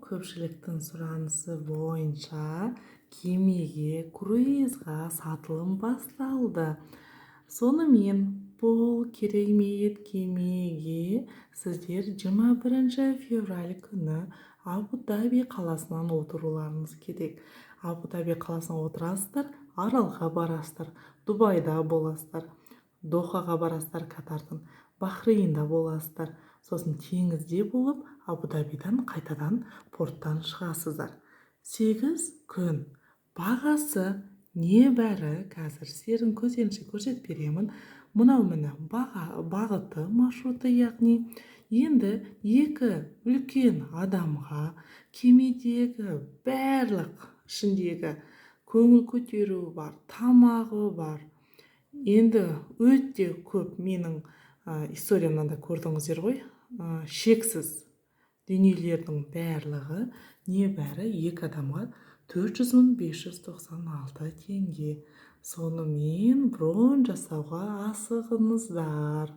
көпшіліктің сұранысы бойынша кемеге круизға сатылым басталды. Сонымен бұл керемет кемеге сіздер 21 февраль күні Абу-Даби қаласынан отыруларыңыз керек. Абу-Даби қаласына отырасыздар, Аралға барасыздар, Дубайда боласыздар, Дохаға барасыздар Катардың, Бахрейнда боласыздар. Сосын теңізде болып, Абу-Дабидан қайтадан порттан шығасыздар. 8 күн. Бағасы небәрі қазір сіздердің көзіңізше көрсетіп беремін. Мынау міне бағыты маршруты, яғни енді 2 үлкен адамға кемедегі барлық ішіндегі көңіл көтеруі бар, тамағы бар. Енді өте көп менің историямнан да көрдіңіздер ғой, шексіз дүниелердің барлығы небәрі 2 адамға 400.596 теңге. Сонымен брон жасауға асығыңыздар.